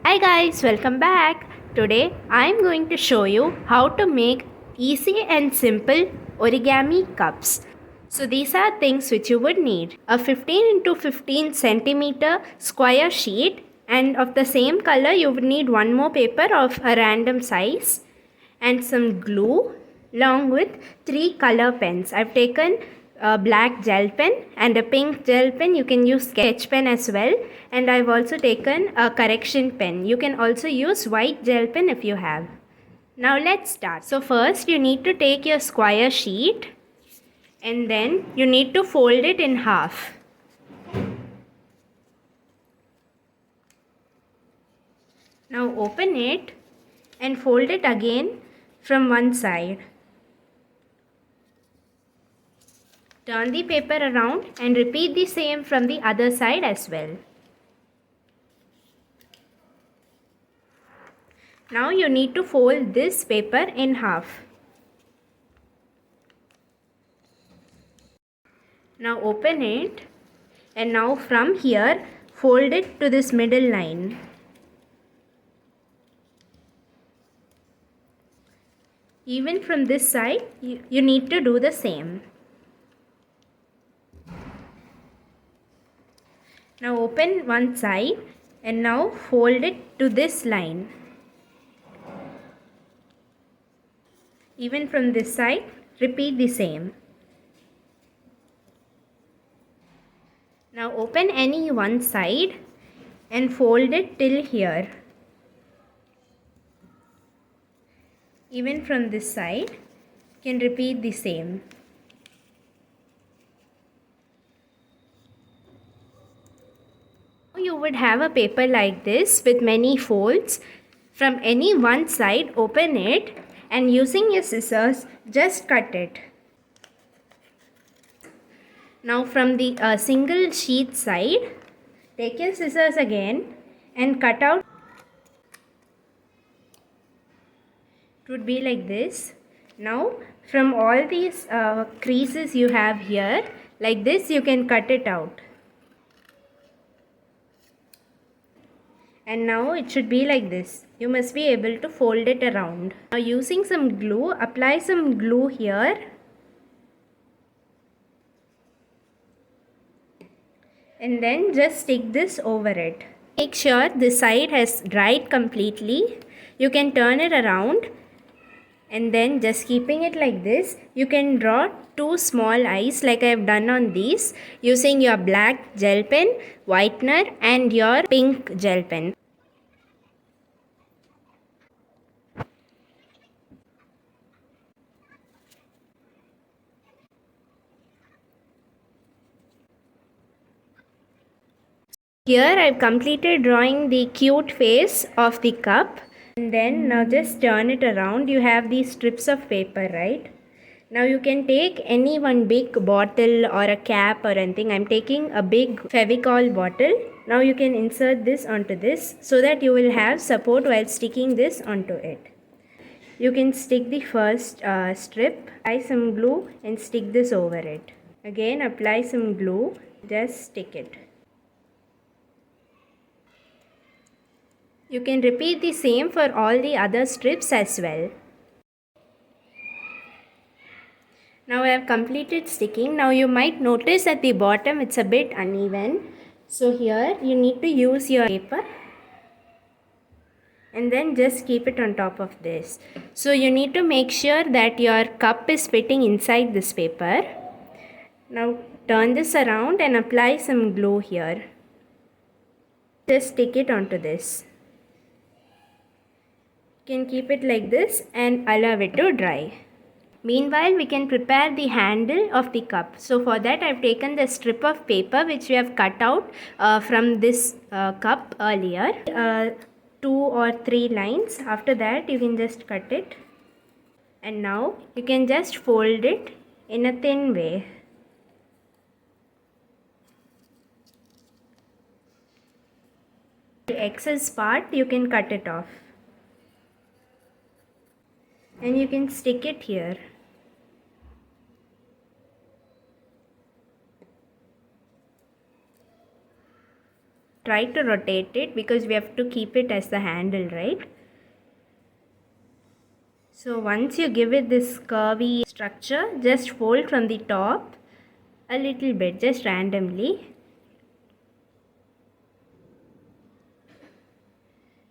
Hi guys, welcome back. Today I am going to show you how to make easy and simple origami cups. So these are things which you would need. A 15 into 15 centimeter square sheet, and of the same color you would need one more paper of a random size and some glue along with 3 color pens. I've taken a black gel pen and a pink gel pen. You can use sketch pen as well, and I've also taken a correction pen. You can also use white gel pen if you have. Now let's start. So first you need to take your square sheet and then you need to fold it in half. Now open it and fold it again from one side. Turn the paper around and repeat the same from the other side as well. Now you need to fold this paper in half. Now open it and now from here fold it to this middle line. Even from this side you need to do the same. Now open one side and now fold it to this line. Even from this side, repeat the same. Now open any one side and fold it till here. Even from this side, you can repeat the same. You would have a paper like this with many folds. From any one side, open it and using your scissors, just cut it. Now from the single sheet side, take your scissors again and cut out. It would be like this. Now from all these creases you have here, like this you can cut it out. And now it should be like this. You must be able to fold it around. Now using some glue, apply some glue here. And then just stick this over it. Make sure this side has dried completely. You can turn it around and then just keeping it like this, you can draw 2 small eyes like I have done on these using your black gel pen, whitener and your pink gel pen. Here I have completed drawing the cute face of the cup, and then now just turn it around. You have these strips of paper, right? Now you can take any one big bottle or a cap or anything. I'm taking a big Fevicol bottle. Now you can insert this onto this so that you will have support while sticking this onto it. You can stick the first strip, apply some glue and stick this over it. Again apply some glue, just stick it. You can repeat the same for all the other strips as well. Now I have completed sticking. Now you might notice at the bottom it's a bit uneven. So here you need to use your paper and then just keep it on top of this. So you need to make sure that your cup is fitting inside this paper. Now turn this around and apply some glue here. Just stick it onto this. You can keep it like this and allow it to dry. Meanwhile, we can prepare the handle of the cup. So for that I have taken the strip of paper which we have cut out from this cup earlier. 2 or 3 lines. After that you can just cut it. And now you can just fold it in a thin way. The excess part you can cut it off. And you can stick it here. try to rotate it because we have to keep it as the handle, right? So once you give it this curvy structure, just fold from the top a little bit, just randomly.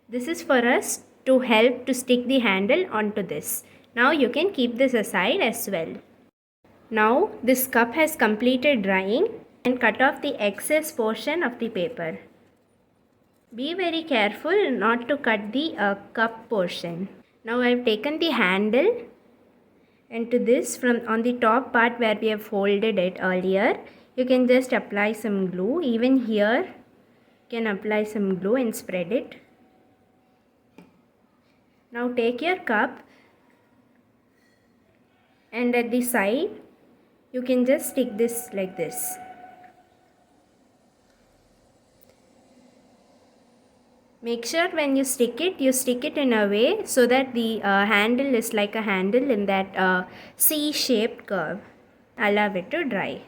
This is for us to help to stick the handle onto this. Now you can keep this aside as well. Now this cup has completed drying, and cut off the excess portion of the paper. Be very careful not to cut the cup portion. Now I have taken the handle, and to this, from on the top part where we have folded it earlier, you can just apply some glue. Even here you can apply some glue and spread it. Now take your cup, and at the side you can just stick this like this. Make sure when you stick it in a way so that the handle is like a handle in that C-shaped curve. Allow it to dry.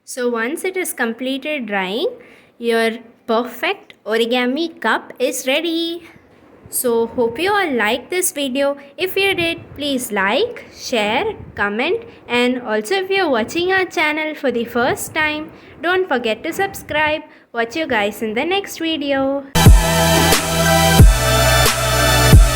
So once it is completed drying, your perfect origami cup is ready. So hope you all liked this video. If you did, please like, share, comment, and also if you are watching our channel for the first time, don't forget to subscribe. Watch you guys in the next video.